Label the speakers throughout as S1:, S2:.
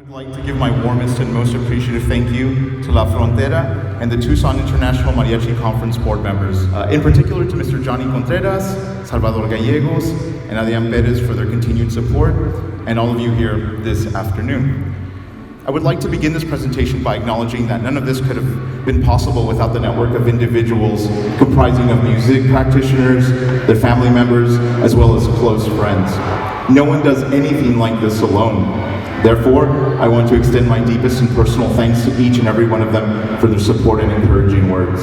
S1: I would like to give my warmest and most appreciative thank you to La Frontera and the Tucson International Mariachi Conference board members, in particular to Mr. Johnny Contreras, Salvador Gallegos, and Adrian Perez for their continued support, and all of you here this afternoon. I would like to begin this presentation by acknowledging that none of this could have been possible without the network of individuals comprising of music practitioners, their family members, as well as close friends. No one does anything like this alone. Therefore, I want to extend my deepest and personal thanks to each and every one of them for their support and encouraging words.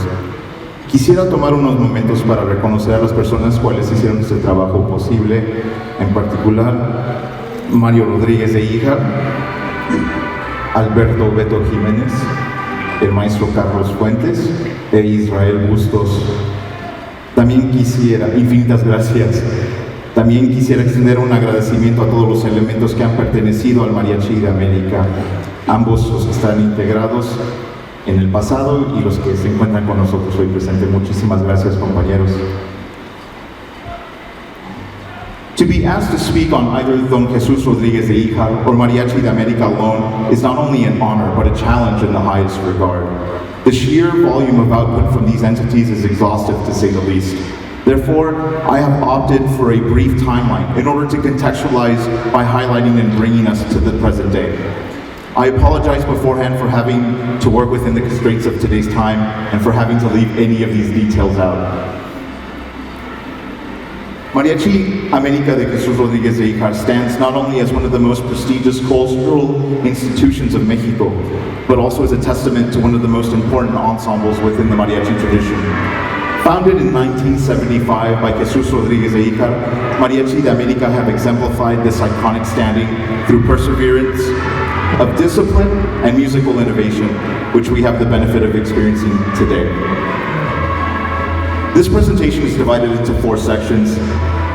S1: Quisiera tomar unos momentos para reconocer a las personas cuales hicieron este trabajo posible, en particular Mario Rodríguez de Hijar, Alberto Beto Jiménez, el maestro Carlos Fuentes e Israel Bustos. También quisiera, infinitas gracias. También quisiera extender un agradecimiento a todos los elementos que han pertenecido al Mariachi de América, ambos los que están integrados en el pasado y los que se encuentran con nosotros hoy presentes. Muchísimas gracias, compañeros. To be asked to speak on either Don Jesús Rodríguez de Hijar or Mariachi de América alone is not only an honor, but a challenge in the highest regard. The sheer volume of output from these entities is exhaustive, to say the least. Therefore, I have opted for a brief timeline in order to contextualize by highlighting and bringing us to the present day. I apologize beforehand for having to work within the constraints of today's time and for having to leave any of these details out. Mariachi América de Jesús Rodríguez de Hijar stands not only as one of the most prestigious cultural institutions of Mexico, but also as a testament to one of the most important ensembles within the mariachi tradition. Founded in 1975 by Jesús Rodríguez de Hijar, Mariachi de América have exemplified this iconic standing through perseverance of discipline and musical innovation, which we have the benefit of experiencing today. This presentation is divided into 4 sections.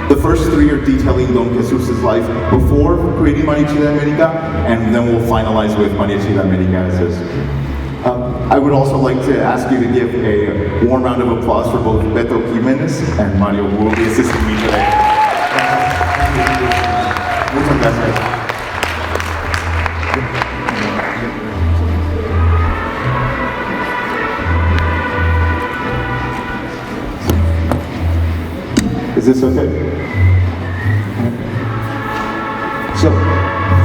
S1: The first 3 are detailing Don Jesús's life before creating Mariachi de América, and then we'll finalize with Mariachi de América as is. I would also like to ask you to give a warm round of applause for both Beto Jiménez and Mario, who will be assisting me today. Muchas gracias. Is this okay? So,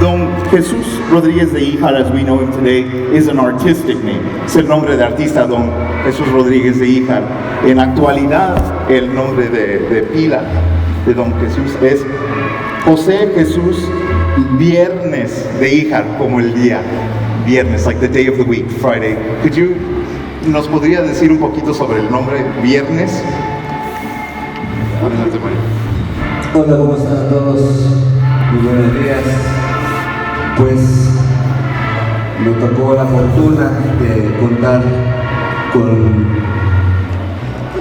S1: Don Jesús Rodríguez de Hijar, as we know him today, is an artistic name. Es el nombre de artista Don Jesús Rodríguez de Hijar. En la actualidad, el nombre de pila de Don Jesús es José Jesús Viernes de Hijar, como el día viernes, like the day of the week, Friday. ¿Nos podría decir un poquito sobre el nombre Viernes? Adelante, Mario.
S2: Hola, ¿cómo están todos? Muy buenos días. Pues me tocó la fortuna de contar con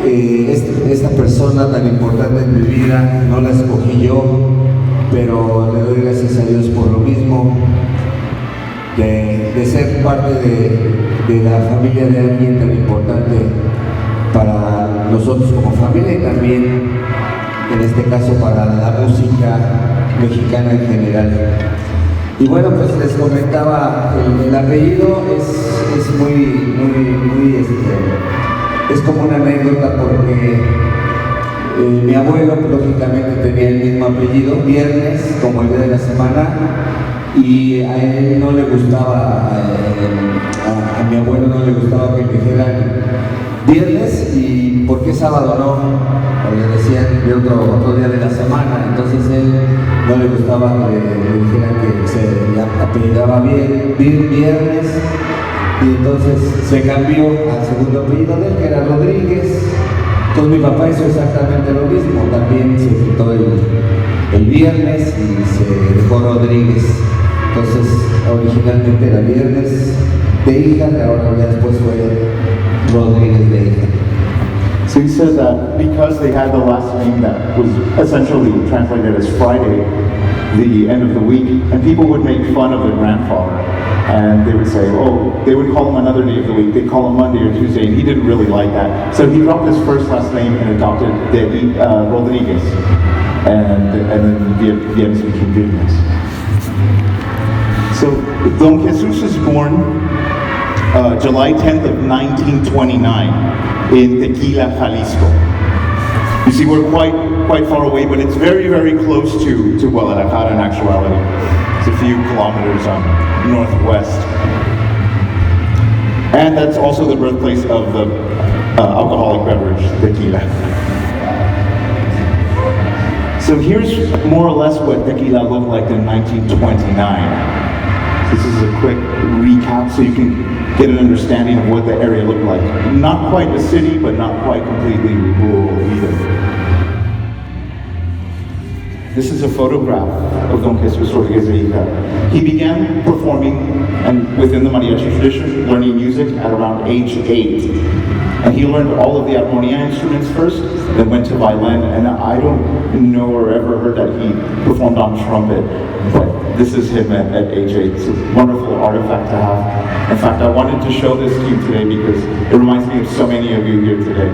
S2: esta persona tan importante en mi vida. No la escogí yo, pero le doy gracias a Dios por lo mismo, de ser parte de la familia de alguien tan importante para nosotros como familia y también, en este caso, para la música mexicana en general. Y bueno, pues les comentaba, el apellido es muy es como una anécdota porque mi abuelo lógicamente tenía el mismo apellido, Viernes, como el día de la semana, y a él no le gustaba, a mi abuelo no le gustaba que me dijeran Viernes y ¿por qué sábado no? Le decían de otro día de la semana, entonces él no le gustaba que le dijeran que se apellidaba Viernes, y entonces se cambió al segundo apellido de él, que era Rodríguez. Entonces mi papá hizo exactamente lo mismo, también se quitó el Viernes y se dejó Rodríguez. Entonces originalmente era Viernes de Hijar, ahora ya después fue Rodríguez de Hijar.
S1: So he said that because they had the last name that was essentially translated as Friday, the end of the week, and people would make fun of their grandfather. And they would say, oh, they would call him another day of the week. They'd call him Monday or Tuesday, and he didn't really like that. So he dropped his first last name and adopted Rodriguez. And then Viernes became Viernes. So Don Jesús was born July 10th of 1929 in Tequila, Jalisco. You see, we're quite far away, but it's very, very close to Guadalajara in actuality. It's a few kilometers northwest. And that's also the birthplace of the alcoholic beverage, tequila. So here's more or less what tequila looked like in 1929. This is a quick recap so you can get an understanding of what the area looked like. Not quite a city, but not quite completely rural either. This is a photograph of Don Jesús Rodríguez de Hijar. He began performing and within the mariachi tradition, learning music at around age 8. And he learned all of the armonia instruments first, then went to violin, and I don't know or ever heard that he performed on trumpet, but this is him at age 8. It's a wonderful artifact to have. In fact, I wanted to show this to you today because it reminds me of so many of you here today.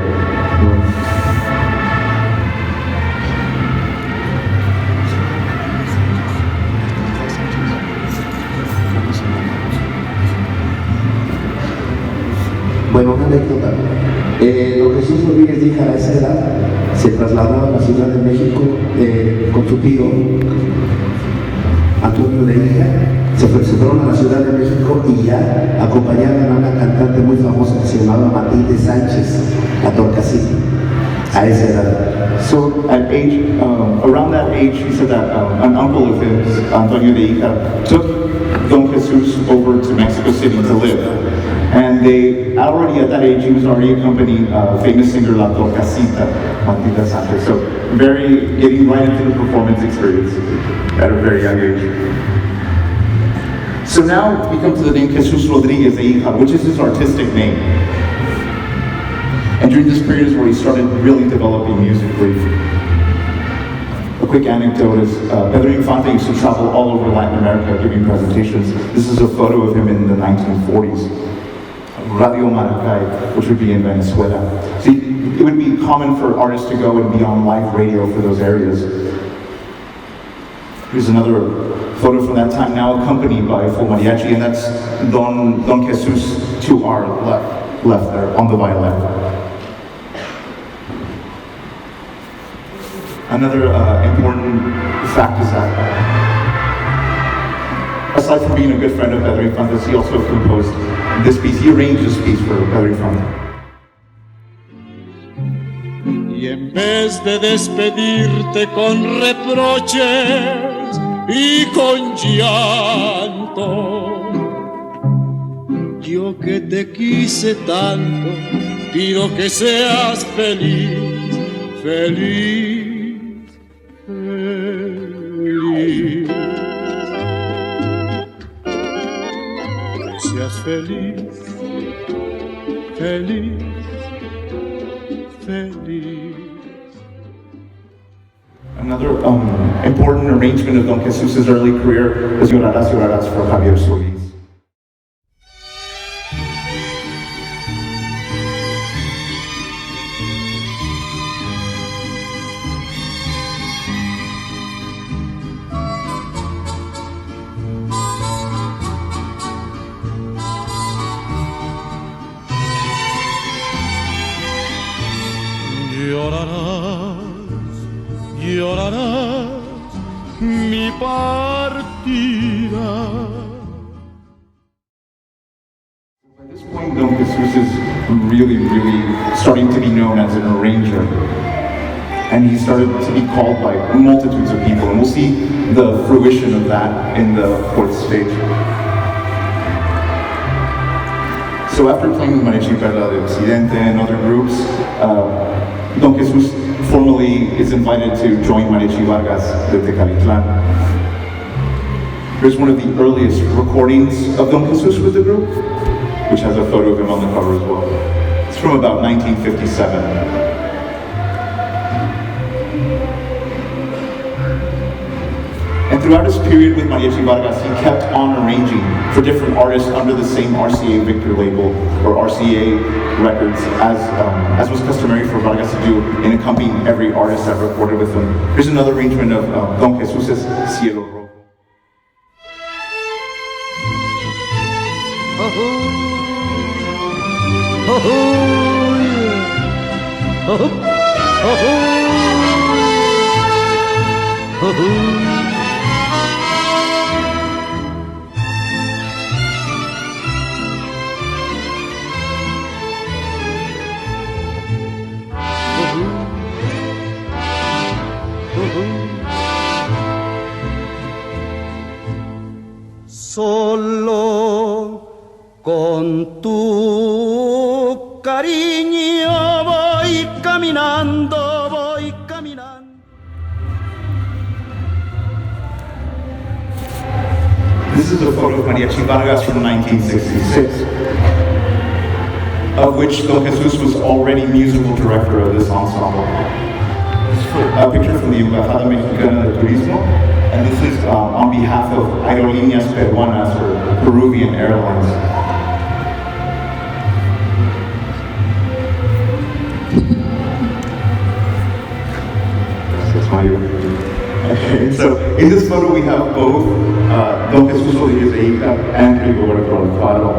S2: Bueno, una anécdota. Don Jesús Rodríguez de Hijar a esa edad se trasladó a la Ciudad de México con su tío Antonio de Hijar. Se fueron a la Ciudad de México y ya acompañaban a una cantante muy famosa que se llamaba Matilde Sánchez, la Torcasita, a esa edad.
S1: So at age, around that age, he said that an uncle of his, Antonio de Hijar, took Don Jesús over to Mexico City to live. And they, already at that age, he was already accompanying famous singer La Torcasita, Matilde Sánchez. So getting right into the performance experience at a very young age. So now we come to the name Jesús Rodríguez de Hijar, which is his artistic name. And during this period is where he started really developing musically. A quick anecdote is Pedro Infante used to travel all over Latin America giving presentations. This is a photo of him in the 1940s. Radio Maracay, which would be in Venezuela. See, it would be common for artists to go and be on live radio for those areas. Here's another photo from that time, now accompanied by full mariachi, and that's Don Jesús to our left there, on the violin. Another important fact is that, aside from being a good friend of Pedro Infante, he also composed this piece. He arranged this piece for Pedro Infante.
S3: Y en vez de despedirte con reproches y con llanto, yo que te quise tanto, pido que seas feliz, feliz, feliz. Que seas feliz, feliz, feliz.
S1: Another important arrangement of Don Jesús' early career was Llorarás, Llorarás for Javier Solís.
S3: Llorarás, llorarás mi partida.
S1: At this point, Don Jesús is really starting to be known as an arranger. And he started to be called by multitudes of people. And we'll see the fruition of that in the fourth stage. So after playing with Mariachi de Occidente and other groups, Don Jesús formally is invited to join Mariachi Vargas de Tecalitlán. Here's one of the earliest recordings of Don Jesús with the group, which has a photo of him on the cover as well. It's from about 1957. And throughout his period with Mariachi Vargas, he kept on arranging for different artists under the same RCA Victor label, or RCA Records, as was customary for Vargas to do in accompanying every artist that recorded with him. Here's another arrangement of Don Jesús' Cielo Rojo.
S4: Solo con tu cariño voy caminando, voy caminando.
S1: This is a photo of Mariachi Vargas from 1966, of which Don Jesus was already musical director of this ensemble. This is a picture from the Embajada Mexicana de Turismo, and this is on behalf of Aerolíneas Peruanas, or Peruvian Airlines. That's Mario. Okay, so in this photo we have both Don Jesús Rodríguez de Hijar and Rigoberto Alfaro.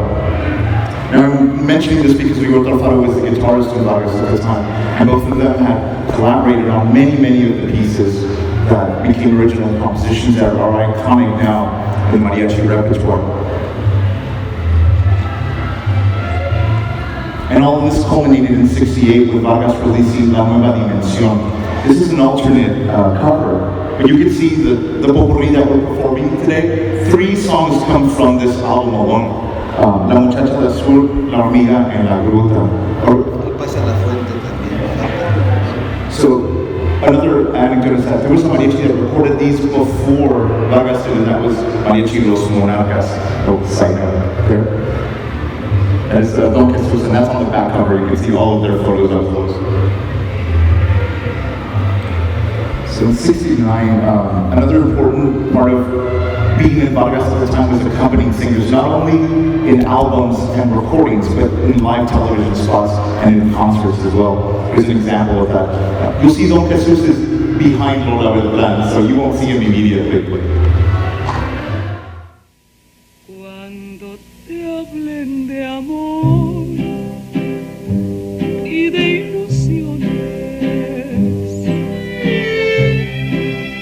S1: Now I'm mentioning this because Rigoberto Alfaro was the guitarist in Vargas at the time, and both of them had collaborated on many of the pieces that became original compositions that are iconic now in mariachi repertoire. And all of this culminated in '68 with Vargas releasing La Nueva Dimensión. This is an alternate cover, but you can see the potpourri that we're performing today. 3 songs come from this album alone. La Muchacha del Sur, La Hormiga, and La Gruta. So, another anecdote is that there was a mariachi that recorded these before Vargas did, and that was Mariachi Los Monarcas, there. And it's Don Jesus, and that's on the back cover. You can see all of their photos up close. So in '69, another important part of being in Vargas at the time was accompanying singers, not only in albums and recordings, but in live television spots and in concerts as well. Here's an example of that. You'll see Don Jesus is behind Lola Beltrán, so you won't see him immediately.
S5: Cuando te hablen de amor y de ilusiones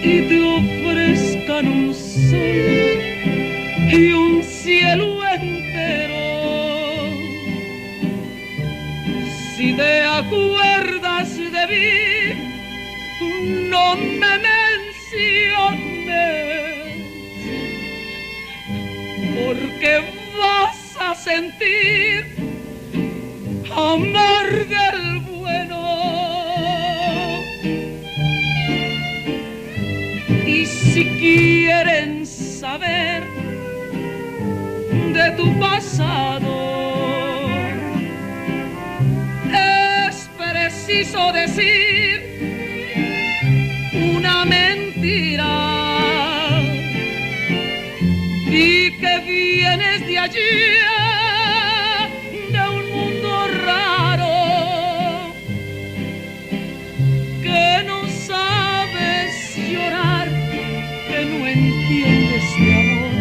S5: y te ofrezcan un sol y un cielo entero, si te acuerdas de mí, no me menciones, porque vas a sentir amor del bueno. Y si quieren saber de tu pasado, es preciso decir una mentira y que vienes de allí, de un mundo raro, que no sabes llorar, que no entiendes de amor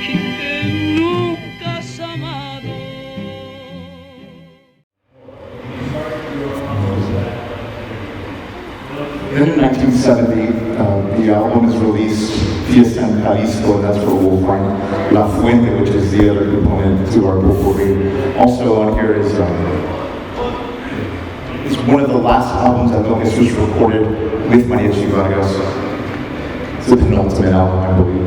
S5: y que nunca has amado.
S1: Then in 1970, the album is released Fiesta en Jalisco, and that's where we'll find La Fuente, which is the other component to our potpourri. Also on here is one of the last albums that Don Jesus recorded with Mariachi Vargas. It's the penultimate album, I believe.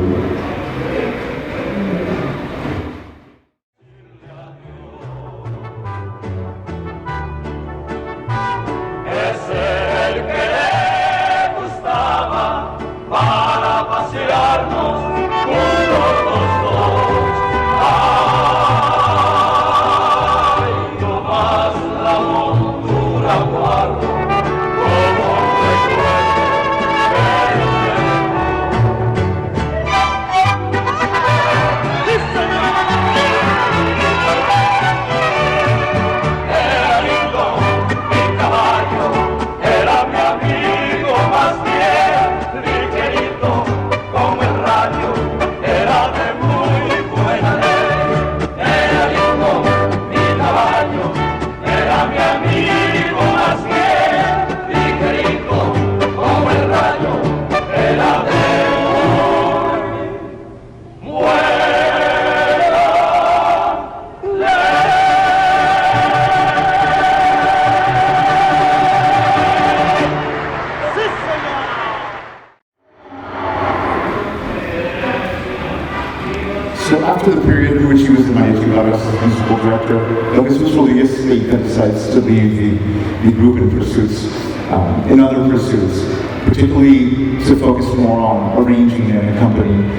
S1: after the period in which he was the Mariachi Vargas musical director, Don Jesús Rodríguez de Hijar decides to leave the group in other pursuits, particularly to focus more on arranging and accompanying.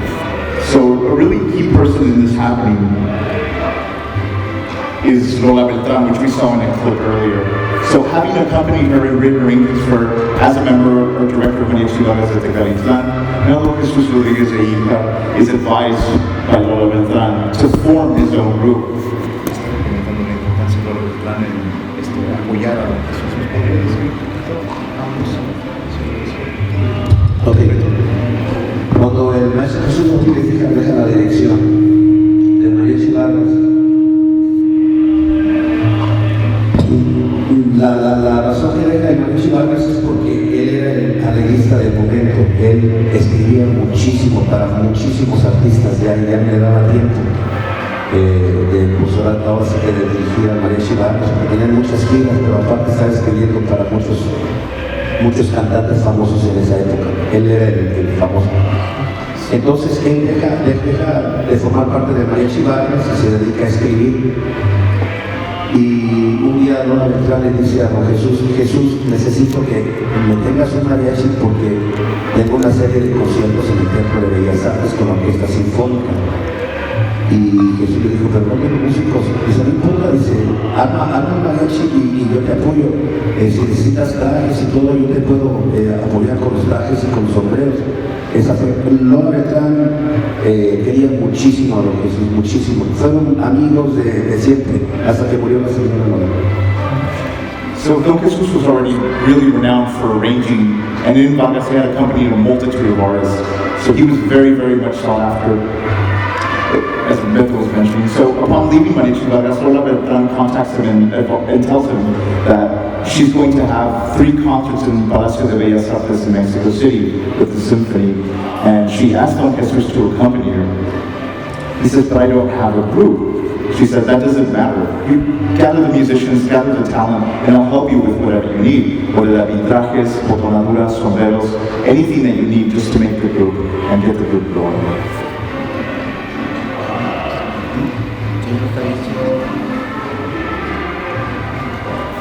S1: So a really key person in this happening is Lola Beltrán, which we saw in a clip earlier. So having accompanied her in written arrangements for as a member or director of Mariachi de Tecalitlán, now Jesús Rodríguez de Hijar is advised by Lola Beltrán to form his own group.
S2: Cuando el maestro Jesús Rodríguez de Hijar deja la dirección del Mariachi Vargas, la razón que deja el Mariachi Vargas es porque él era el arreglista del momento. Él escribía muchísimo para muchísimos artistas, ya no le daba tiempo de cursar altavoz de dirigir al Mariachi Vargas, porque tenía muchas giras, pero aparte estaba escribiendo para muchos cantantes famosos en esa época. Él era el famoso. Entonces él deja de formar parte del Mariachi Vargas y se dedica a escribir. Y un día Lola Beltrán le dice a don Jesús, necesito que me tengas un mariachi porque tengo una serie de conciertos en el Templo de Bellas Artes con la Orquesta Sinfónica. Y Jesús le dijo, pero no tengo músicos. Dice, no importa, dice, arma un mariachi y yo te apoyo. Si necesitas trajes y todo, yo te puedo apoyar con los trajes y con los sombreros. Esa fue, Lola Beltrán quería muchísimo a don Jesús, muchísimo. Fueron amigos de siempre, hasta que murió la señora Lola.
S1: So Don Jesús was already really renowned for arranging, and in Vargas he had accompanied a multitude of artists. So he was very, very much sought after, as Beto was mentioning. So upon leaving Mariachi Vargas, Lola Beltrán contacts him and tells him that she's going to have 3 concerts in Palacio de Bellas Artes in Mexico City with the symphony, and she asked Don Jesús to accompany her. He says, but I don't have a group. She said, that doesn't matter. You gather the musicians, gather the talent, and I'll help you with whatever you need, whether that be trajes, botonaduras, sombreros, anything that you need just to make the group and get the group going.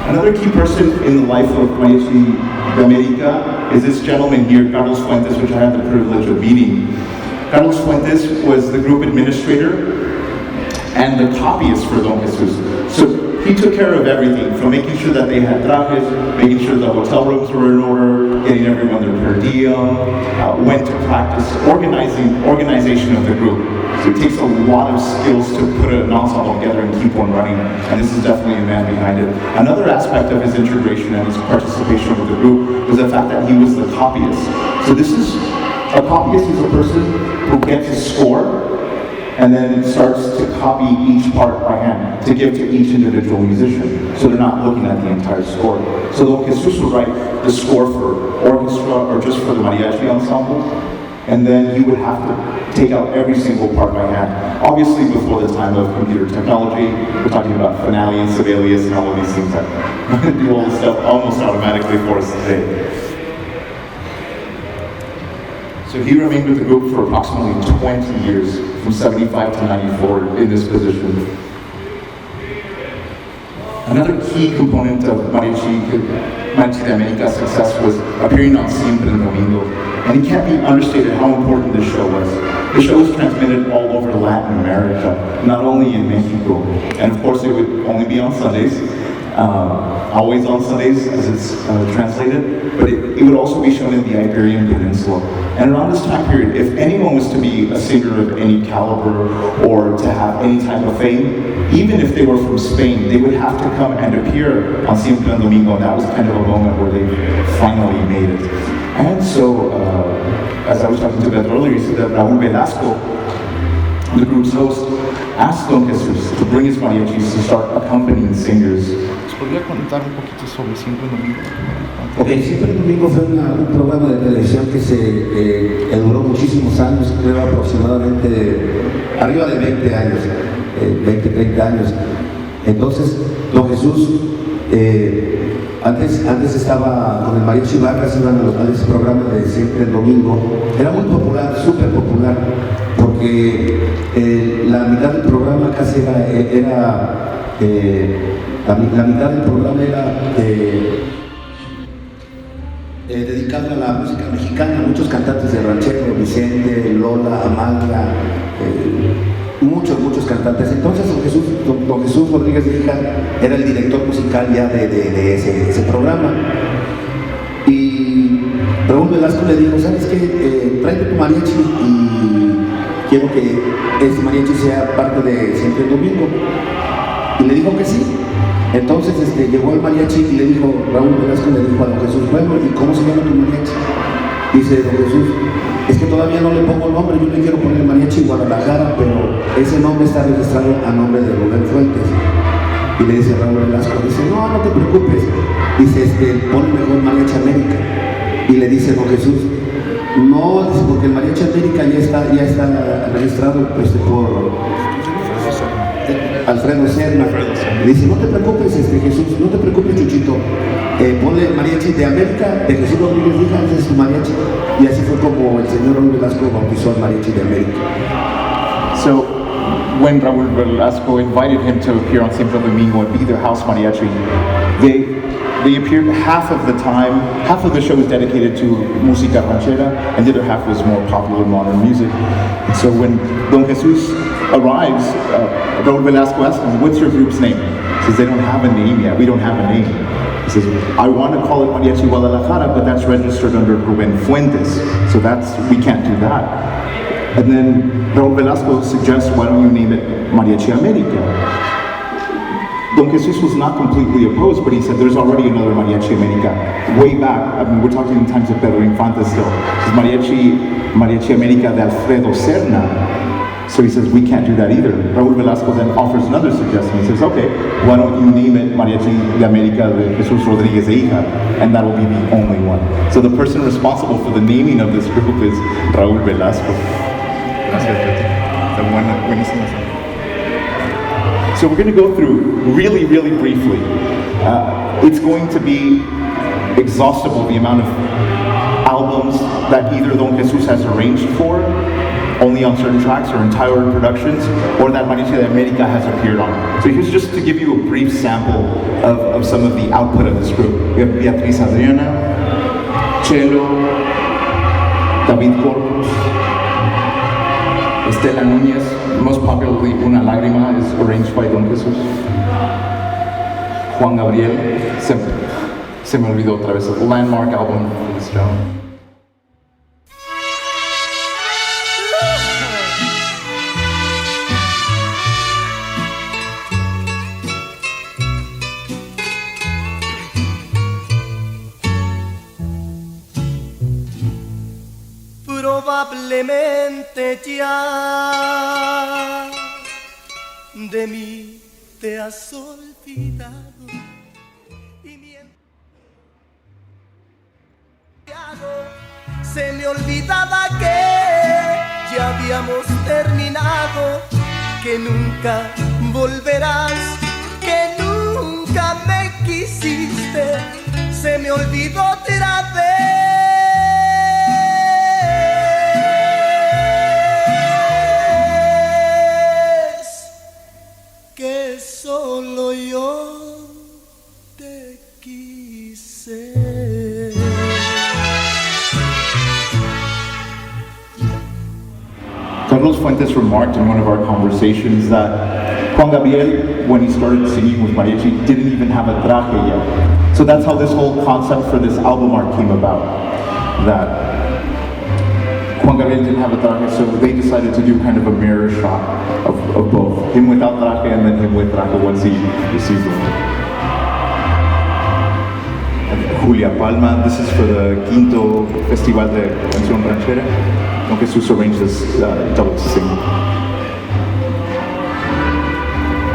S1: Another key person in the life of Mariachi de América is this gentleman here, Carlos Fuentes, which I had the privilege of meeting. Carlos Fuentes was the group administrator and the copyist for Don Jesús. So he took care of everything, from making sure that they had trajes, making sure the hotel rooms were in order, getting everyone their per diem, when to practice, organization of the group. So it takes a lot of skills to put an ensemble together and keep one running, and this is definitely a man behind it. Another aspect of his integration and his participation with the group was the fact that he was the copyist. So a copyist is a person who gets a score and then starts to copy each part by hand to give to each individual musician. So they're not looking at the entire score. So Don Jesús would write the score for orchestra or just for the mariachi ensemble, and then he would have to take out every single part by hand. Obviously before the time of computer technology, we're talking about Finale and Sibelius and all of these things that do all this stuff almost automatically for us today. So he remained with the group for approximately 20 years, from 75 to 94 in this position. Another key component of Mariachi de América's success was appearing on Siempre el Domingo, and it can't be understated how important this show was. The show was transmitted all over Latin America, not only in Mexico, and of course it would only be on Sundays, always on Sundays as it's translated, but it would also be shown in the Iberian Peninsula. And around this time period, if anyone was to be a singer of any caliber or to have any type of fame, even if they were from Spain, they would have to come and appear on Siempre el Domingo, and that was kind of a moment where they finally made it. And so, as I was talking to Beth earlier, he said that Raúl Velasco, the group's host, asked Don Jesús to bring his mariachis to start accompanying singers.
S6: ¿Podría contar un poquito sobre Siempre el Domingo?
S2: Ok, Siempre el Domingo fue un programa de televisión que duró muchísimos años, creo aproximadamente arriba de 20 años, 20, 30 años. Entonces, Don Jesús, antes estaba con el Mariachi Vargas, iban a ese programa de Siempre el Domingo. Era muy popular, súper popular, porque la mitad del programa casi la mitad del programa era dedicado a la música mexicana, muchos cantantes de ranchero, Vicente, Lola, Amalia, muchos cantantes. Entonces don Jesús Rodríguez de Hijar era el director musical ya de ese programa. Y Raúl Velasco le dijo, ¿sabes qué? Tráete tu mariachi y quiero que este mariachi sea parte de Siempre el Domingo. Y le dijo que sí. Entonces llegó el mariachi y le dijo, Raúl Velasco le dijo a don Jesús, bueno, ¿y cómo se llama tu mariachi? Dice don Jesús, es que todavía no le pongo nombre, yo le quiero poner Mariachi Guadalajara, pero ese nombre está registrado a nombre de Rubén Fuentes. Y le dice Raúl Velasco, dice, no te preocupes, dice, ponle mejor Mariachi América. Y le dice don Jesús, no, dice, porque el Mariachi América ya está registrado por Alfredo Serna. Le dice, no te preocupes, Jesús, no te preocupes, Chuchito, ponle Mariachi de América, de Jesús Rodríguez de Hijar, ese es su mariachi. Y así fue como el señor Raúl Velasco bautizó al Mariachi de América.
S6: So, when Raúl Velasco invited him to appear on Siempre Domingo and be their house mariachi, they appeared half of the time, half of the show was dedicated to música ranchera, and the other half was more popular modern music. And so when Don Jesus arrives, Raúl Velasco asks him, what's your group's name? He says, they don't have a name yet, we don't have a name. He says, I want to call it Mariachi Guadalajara, but that's registered under Rubén Fuentes, so we can't do that. And then Raúl Velasco suggests, why don't you name it Mariachi América? Don Jesus was not completely opposed, but he said there's already another Mariachi América way back. I mean, we're talking in times of Pedro Infante still. It's Mariachi América de Alfredo Serna. So he says we can't do that either. Raúl Velasco then offers another suggestion. He says, okay, why don't you name it Mariachi de América de Jesús Rodríguez de Hijar, and that'll be the only one. So the person responsible for the naming of this group is Raúl Velasco. So we're going to go through really, really briefly. It's going to be exhaustible, the amount of albums that either Don Jesus has arranged for, only on certain tracks or entire productions, or that Mariachi de América has appeared on. So here's just to give you a brief sample of some of the output of this group. We have Beatriz Adriana, cello, David Corpus, Estela Núñez, most popularly Una Lágrima is arranged by Don Jesus. Juan Gabriel, se me olvidó otra vez, a landmark album for this show.
S4: Probablemente ya de mí te has olvidado y mientras se me olvidaba que ya habíamos terminado, que nunca volverás, que nunca me quisiste, se me olvidó otra vez. Solo yo te quise.
S6: Carlos Fuentes remarked in one of our conversations that Juan Gabriel, when he started singing with Mariachi, didn't even have a traje yet. So that's how this whole concept for this album art came about. That Juan Gabriel didn't have a traje, so they decided to do kind of a mirror shot of both. Him without traje and then him with traje once he received it. Julia Palma, this is for the Quinto Festival de Canción Ranchera. Don Jesus arranged this double to sing.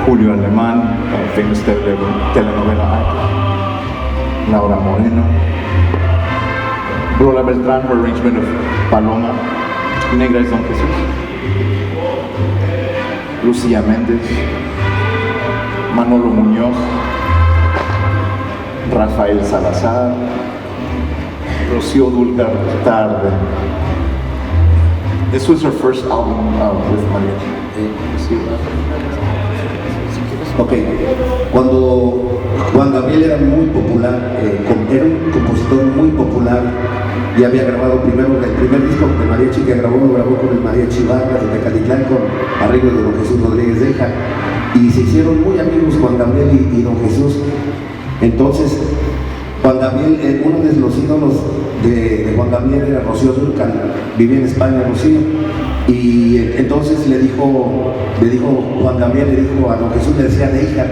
S6: Julio Alemán, famous telenovela actor. Laura Moreno. Lola Beltrán, her arrangement of Paloma. Negra es Don Jesus. Lucía Méndez. Manolo Muñoz. Rafael Salazar. Rocío Dúrcal Tarde. This was her first album with Mariachi.
S2: Ok, cuando Juan Gabriel era muy popular, era un compositor muy popular y había grabado primero el primer disco de Mariachi que grabó, lo grabó con el Mariachi Vargas de Tecalitlán con arreglos de don Jesús Rodríguez de Hijar, y se hicieron muy amigos Juan Gabriel y don Jesús. Entonces Juan Gabriel, uno de los ídolos de Juan Gabriel era Rocío Dúrcal, vivía en España Rocío, y entonces le dijo Juan Gabriel, le dijo a don Jesús, le decía de hija,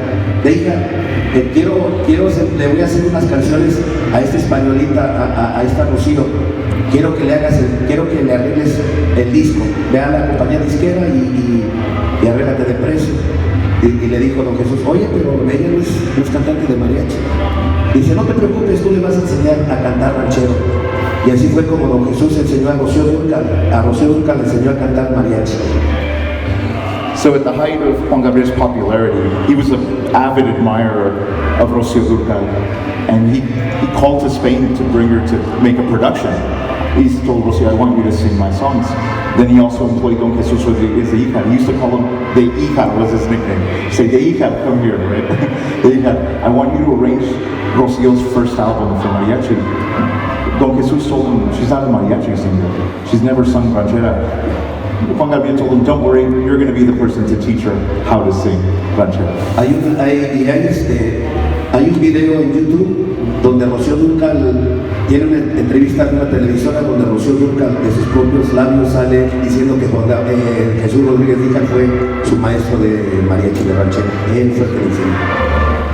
S2: le voy a hacer unas canciones a esta españolita, a esta Rocío, quiero que le arregles el disco, ve a la compañía disquera y arréglate de precio. Y le dijo don Jesús, oye, pero ella no es cantante de mariachi. Dice, no te preocupes, tú le vas a enseñar a cantar ranchero. Y así fue como don Jesús enseñó a Rocío Dúrcal le enseñó a cantar mariachi.
S6: So at the height of Juan Gabriel's popularity, he was an avid admirer of Rocío Dúrcal, and he called to Spain to bring her to make a production. He told Rocío, I want you to sing my songs. Then he also employed don Jesús Rodríguez de Hijar. He used to call him De Hijar, was his nickname. Say, De Hijar, come here, right? De Hijar, I want you to arrange Rocío's first album for mariachi. Don Jesús told him, she's not a mariachi singer. She's never sung ranchera. Juan Gabriel told him, don't worry, you're going to be the person to teach her how to sing ranchera.
S2: Hay un video en YouTube donde Rocío Dúrcal tiene una entrevista en una televisora donde Rocío Dúrcal de sus propios labios sale diciendo que Jesús Rodríguez de Hijar fue su maestro de mariachi de ranchera. Él fue el que le enseñó.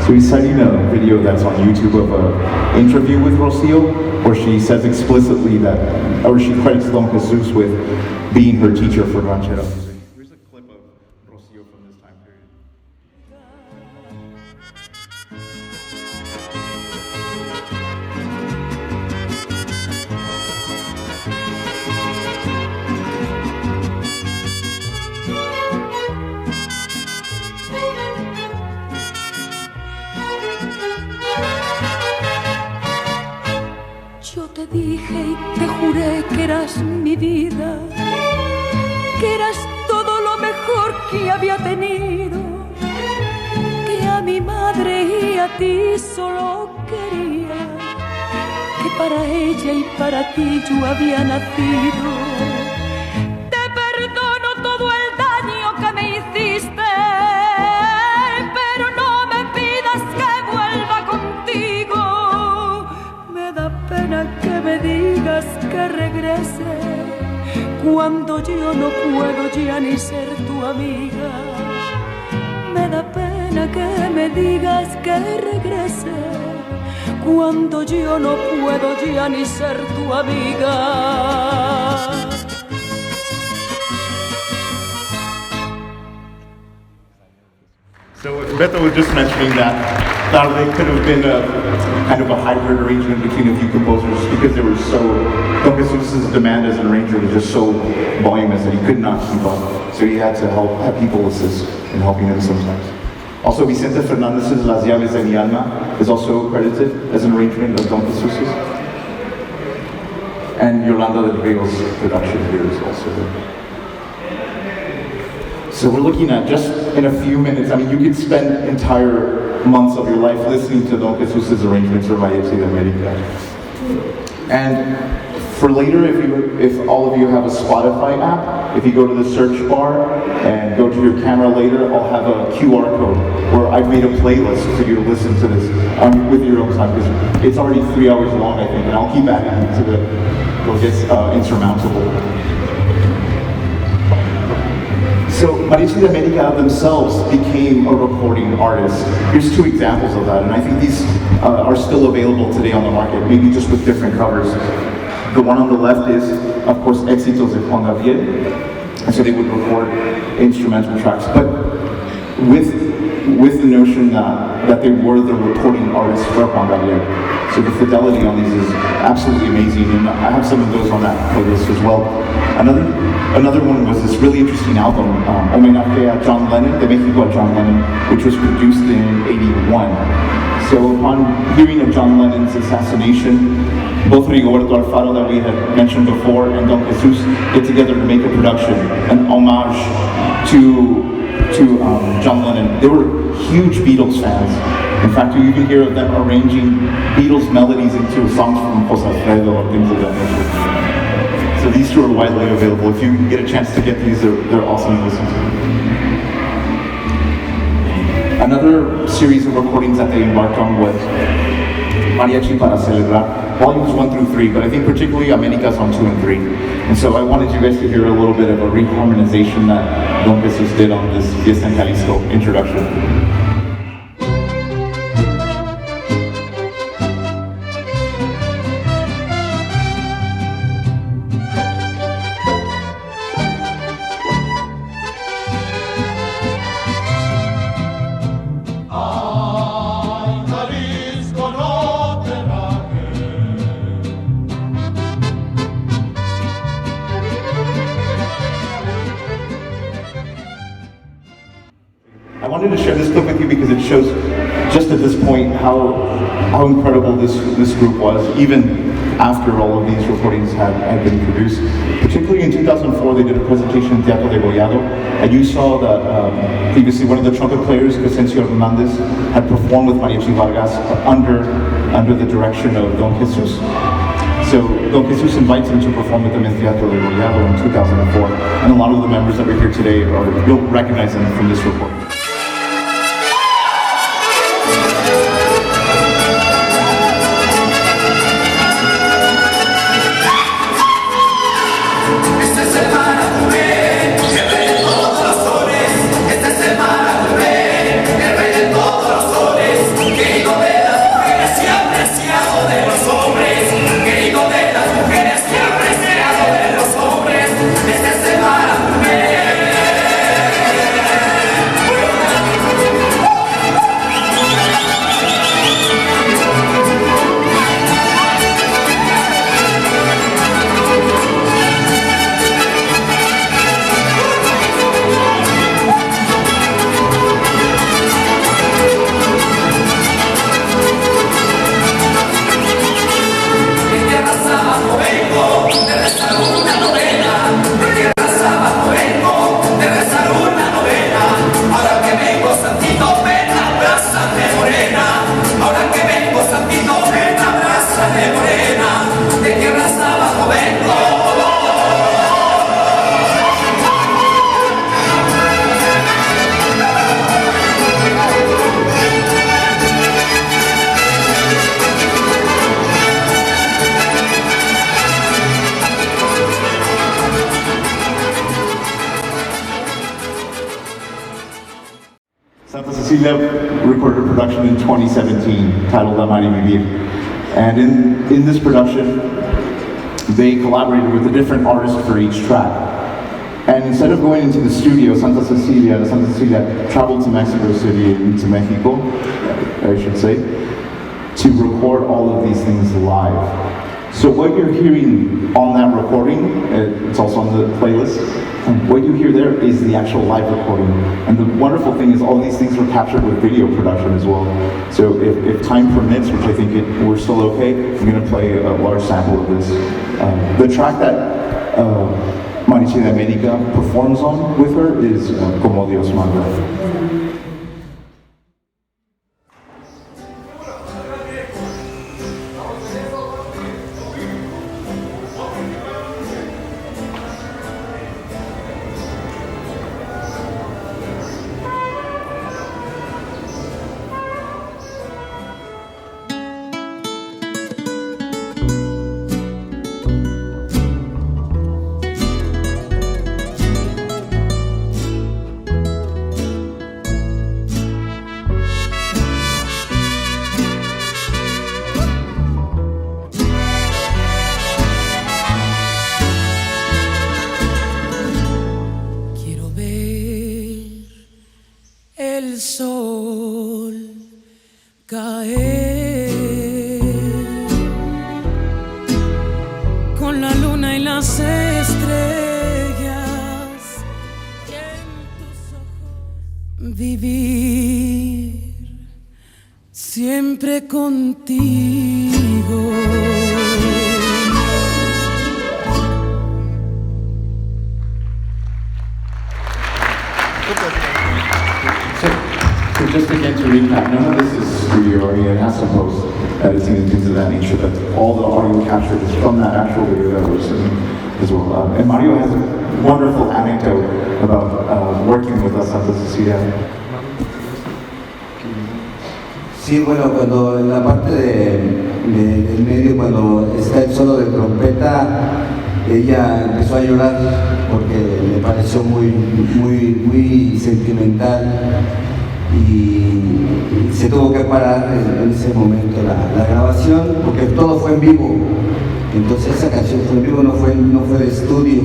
S6: So he's citing a video that's on YouTube of an interview with Rocío where she says explicitly that, or she credits Don Jesús with being her teacher for ranchera. Here's a clip of Rocío from this time period.
S5: Yo te dije y te juré que eras mi vida, que eras todo lo mejor que había tenido, que a mi madre y a ti solo quería, que para ella y para ti yo había nacido. Te perdono todo el daño que me hiciste, pero no me pidas que vuelva contigo. Me da pena que me digas que regrese cuando yo no puedo ya ni ser tu amiga. Me da pena que me digas que regrese cuando yo no puedo ya ni ser tu amiga.
S1: So Beto was just mentioning that Tarde could have been a kind of a hybrid arrangement between a few composers because they were so, Don Jesús's demand as an arranger was just so voluminous that he could not keep up. So he had to have people assist in helping him sometimes. Also, Vicente Fernández's Las Llaves de mi Alma is also credited as an arrangement of Don Jesús's. And Yolanda del Rio's production here is also there. So we're looking at just in a few minutes, I mean, you could spend entire months of your life listening to Don Jesús's arrangements for Mariachi de América. And for later, if all of you have a Spotify app, if you go to the search bar and go to your camera later, I'll have a QR code where I've made a playlist for you to listen to this with your own time, because it's already 3 hours long, I think, and I'll keep adding to it'll get insurmountable. So Mariachi de América themselves became a recording artist. Here's 2 examples of that, and I think these are still available today on the market, maybe just with different covers. The one on the left is, of course, Éxitos de Juan Gabriel, and so they would record instrumental tracks, but with the notion that they were the recording artists for Juan Gabriel. So the fidelity on these is absolutely amazing, and I have some of those on that playlist as well. Another one was this really interesting album, Homenaje a John Lennon, de Mexico a John Lennon, which was produced in '81. So upon hearing of John Lennon's assassination,
S6: both Rigoberto Alfaro that we had mentioned before and Don Jesus get together to make a production, an homage to John Lennon. They were huge Beatles fans. In fact, you even hear of them arranging Beatles melodies into songs from Jose Alfredo or things of that nature. So these two are widely available. If you get a chance to get these, they're awesome to listen to. Another series of recordings that they embarked on was Mariachi para Celebrar, volumes 1 through 3, but I think particularly America's on 2 and 3. And so I wanted you guys to hear a little bit of a reharmonization that Don Jesus did on this Fiesta en Jalisco introduction. I wanted to share this clip with you because it shows just at this point how incredible this group was, even after all of these recordings had been produced. Particularly in 2004, they did a presentation in Teatro de Gollado, and you saw that previously one of the trumpet players, Crescencio Hernandez, had performed with Mariachi Vargas under the direction of Don Jesus. So Don Jesus invites him to perform with them in Teatro de Gollado in 2004, and a lot of the members that are here today you'll recognize them from this recording. Recorded a production in 2017 titled Amar y Vivir. And in this production, they collaborated with a different artist for each track. And instead of going into the studio, Santa Cecilia traveled to Mexico City and to Mexico, I should say, to record all of these things live. So what you're hearing on that recording, it's also on the playlist, what you hear there is the actual live recording. And the wonderful thing is all these things were captured with video production as well. So if time permits, which I think we're still okay, I'm going to play a large sample of this. The track that Mariachi de América performs on with her is Como Dios Manda.
S7: Contigo.
S6: just again to recap, none of this is studio, it has to post editing and things of that nature, but all the audio captured is from that actual video that we're seeing as well. And Mario has a wonderful anecdote about working with us on this CD.
S2: Sí, bueno, cuando en la parte del medio, cuando está el solo de trompeta, ella empezó a llorar porque le pareció muy sentimental y se tuvo que parar en ese momento la grabación porque todo fue en vivo. Entonces esa canción fue en vivo, no fue de estudio.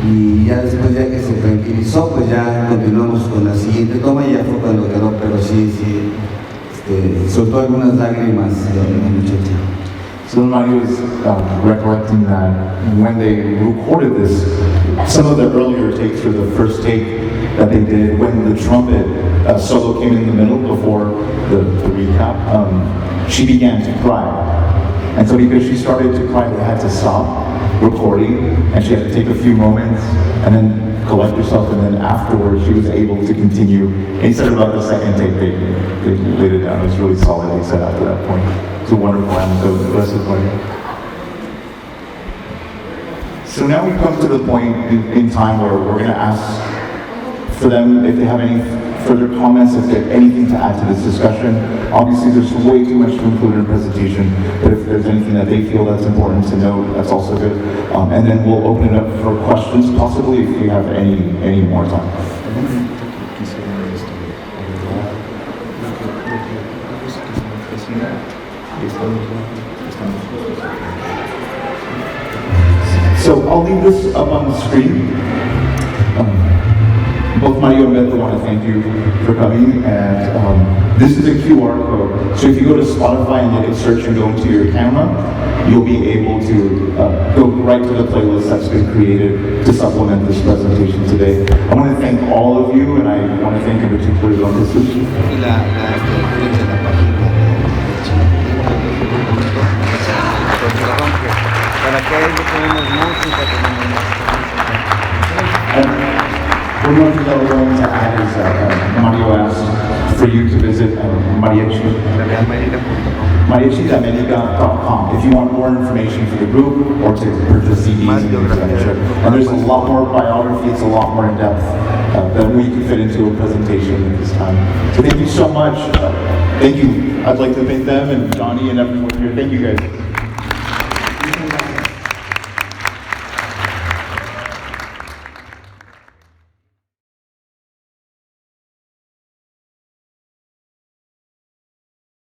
S2: Y ya después, ya que se tranquilizó, pues ya continuamos con la siguiente toma y ya fue cuando quedó, pero sí, soltó algunas lágrimas la muchacha.
S6: So Mario is recollecting that when they recorded this, some of the earlier takes for the first take that they did, when the trumpet solo came in the middle before the recap, she began to cry. And so because she started to cry, they had to stop recording, and she had to take a few moments and then collect herself, and then afterwards she was able to continue. Instead of about the second take, they laid it down. It was really solid, he said, after that point. It's a wonderful anecdote. Bless his heart. So now we come to the point in time where we're going to ask for them if they have any further comments, if they have anything to add to this discussion. Obviously, there's way too much to include in a presentation, but if there's anything that they feel that's important to know, that's also good. And then we'll open it up for questions, possibly if you have any more time. So I'll leave this up on the screen. Both Mario and Beto want to thank you for coming, and this is a QR code. So if you go to Spotify and look at search and go into your camera, you'll be able to go right to the playlist that's been created to supplement this presentation today. I want to thank all of you, and I want to thank in particular Don Jesús. One more thing that we're going to add is Mario asked for you to visit Mariachi de América.com if you want more information for the group or to purchase CDs and things of that nature. And there's a lot more biography, it's a lot more in depth than we could fit into a presentation at this time. So thank you so much. Thank you. I'd like to thank them and Johnny and everyone here. Thank you guys.